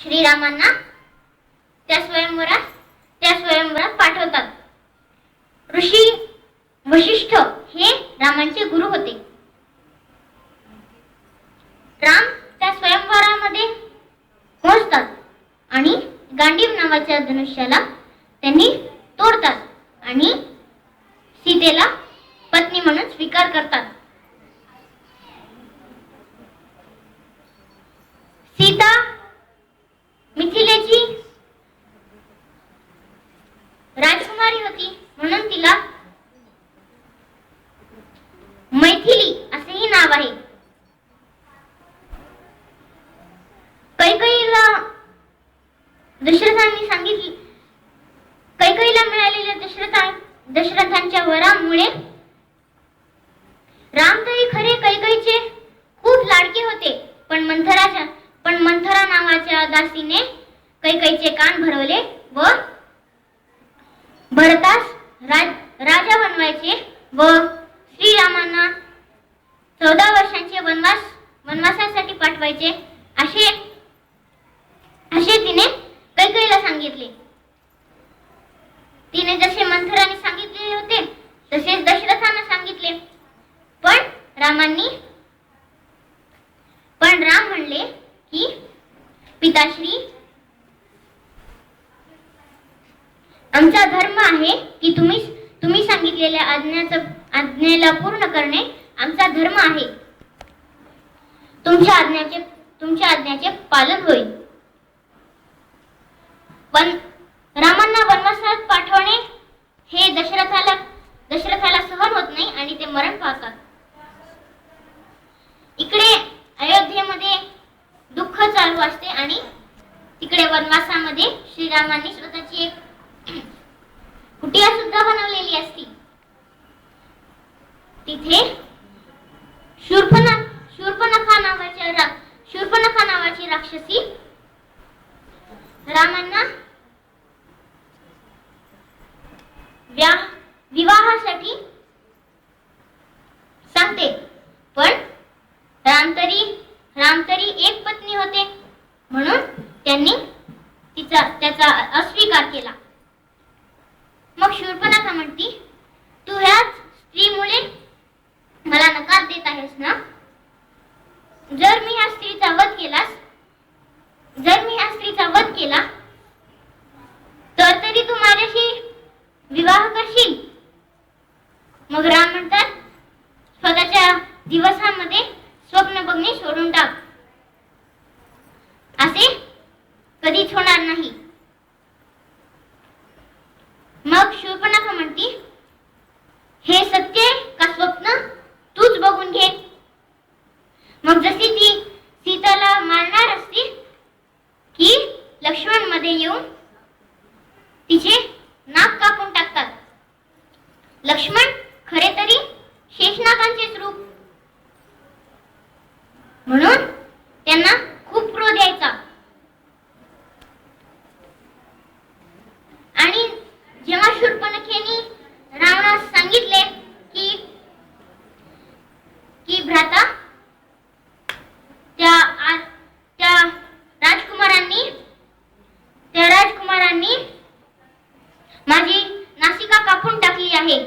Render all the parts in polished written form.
श्रीरामांना त्या स्वयंवरात पाठवतात. ऋषी वशिष्ठ हे रामांचे गुरु होते. राम त्या स्वयंवरामध्ये पोहोचतात आणि गांडीव नावाच्या धनुष्याला त्यांनी तोडतात आणि सीतेला पत्नी म्हणून स्वीकार करतात. सीता मिथिलेची राजकुमारी होती म्हणून तिला मैथिली असेही नाव आहे. कैकेयीला मिळालेल्या दशरथांच्या वरामुळे राम तरी खरे कैकेयीचे खूप लाडके होते, पण मंथरा नावाच्या दासीने कैकेयीचे कान भरवले व भरतास राजा बनवायचे व श्रीरामांना 14 वर्षांचे वनवासासाठी पाठवायचे असे तिने कैकेयीला सांगितले. तिने जसे मंथराने सांगितले होते तसेच दशरथांना सांगितले. पण राम म्हणले की पिताश्री, आमचा धर्म आहे की तुम्ही सांगितलेल्या आज्ञेला पूर्ण करणे आमचा धर्म आहे. तुमच्या आज्ञेचे पालन होईल. रामांना वनवासात पाठवणे हे दशरथाला सहन होत नाही आणि ते मरण पावतात. इकडे अयोध्येमध्ये दुःख चालू असते आणि तिकडे वनवासामध्ये श्रीरामांनी स्वतःची एक कुटिया सुद्धा बनवलेली असती. तिथे शूर्पणखा नावाची राक्षसी रामांना विवाहासाठी सांगते, पण राम तरी एक पत्नी होते म्हणून त्यांनी त्याचा अस्वीकार केला. मग शूर्पणखा म्हणती, तू ह्याच स्त्रीमुळे मला नकार देत आहेस ना? जर मी ह्या स्त्रीचा वध केला तर तरी तू माझ्याशी विवाह करशील? मग राम म्हणतात, स्वतःच्या दिवसांमध्ये स्वप्न बघणे सोडून टाक. असे कधीच होणार नाही. मग शूर्पणखा म्हणती, हे सत्य का स्वप्न तूच बघून घे. मग जशी ती सीताला मारणार असते की लक्ष्मण मध्ये येऊन तिचे नाक कापून टाकतात. लक्ष्मण खरे तरी शेषनागांचेच रूप, म्हणून त्यांना खूप क्रोध यायचा. आणि जेव्हा शूर्पणखेनी रावणास सांगितले की भ्राता, त्या राजकुमारांनी माझी नासिका कापून टाकली आहे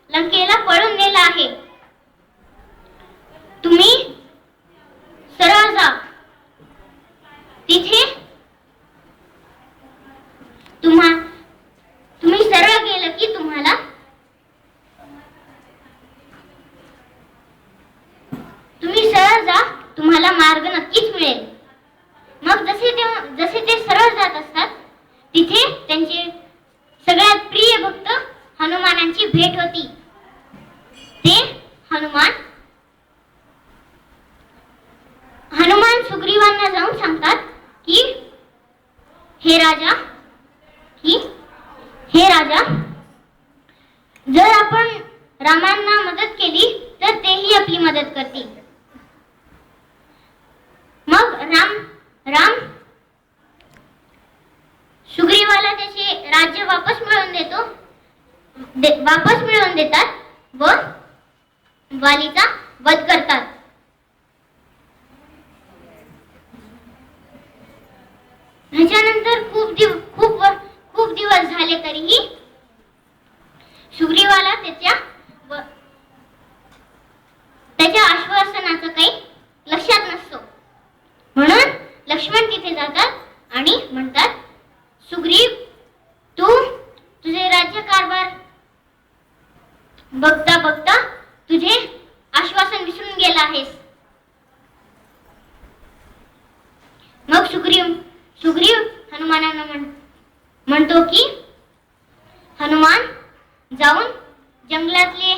लंकेला पळून नेला आहे. तुम्ही सरळ जा. तिथे तुम्ही सरळ गेलं की तुम्हाला तुम्हाला मार्ग नक्कीच मिळेल. मग जसे ते सरळ जात असतात तिथे त्यांचे सगळ्यात प्रिय भक्त हनुमानांची भेट होती. ते हनुमान सुग्रीवांना जाऊन सांगतात की हे राजा, जर आपण रामांना मदत केली तर तेही आपली मदत करतील. मग राम सुग्रीवाला त्याचे राज्य वापस मिळवून देतात व वालीचा वध करतात. ह्याच्यानंतर खूप दिवस झाले तरीही सुग्रीवाला त्याच्या आश्वासनाचं काही लक्षात नसतो. म्हणून लक्ष्मण तिथे जातात आणि म्हणतात, सुग्रीव, तुझे राज्यकारभार बघता तुझे आश्वासन विसरून गेला आहेस. मग सुग्रीव हनुमानांना म्हणतो की हनुमान, जाऊन जंगलातले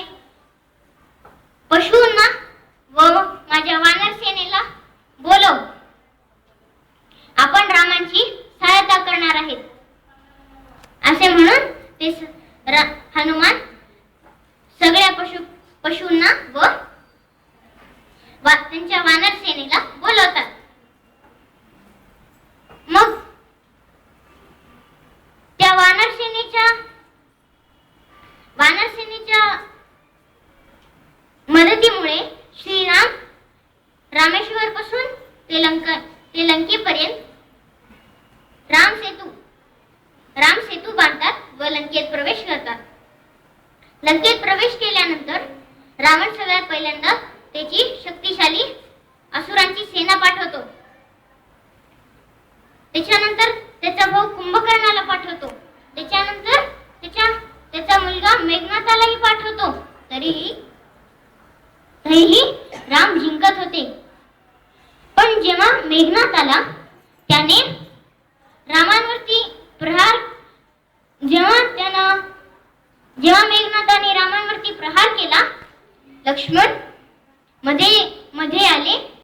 पशूंना व माझ्या वानर सेनेला बोलव. आपण रामांची सहायता करणार आहेत. असे म्हणून ते हनुमान सगळ्या पशूंना व त्यांच्या वानर सेनेला बोलवतात. मग त्या वानर सेनेच्या मदतीमुळे श्रीराम रामेश्वर पासून ते लंकेपर्यंत राम सेतू बांधतात व लंकेत प्रवेश करतात. लंकेत प्रवेश केल्यानंतर रावण सगळ्यात पहिल्यांदा त्याची शक्तिशाली असुरांची सेना पाठवतो. त्याच्यानंतर त्याचा भाऊ कुंभकर्णाला पाठवतो. त्याच्यानंतर त्याचा मुलगा मेघनाथालाही पाठवतो. तरीही राम जिंकत होते. पण जेव्हा मेघनाथ आला त्याने रामांवरती जेव्हा मेघनाथाने रामांवरती प्रहार केला, लक्ष्मण मध्ये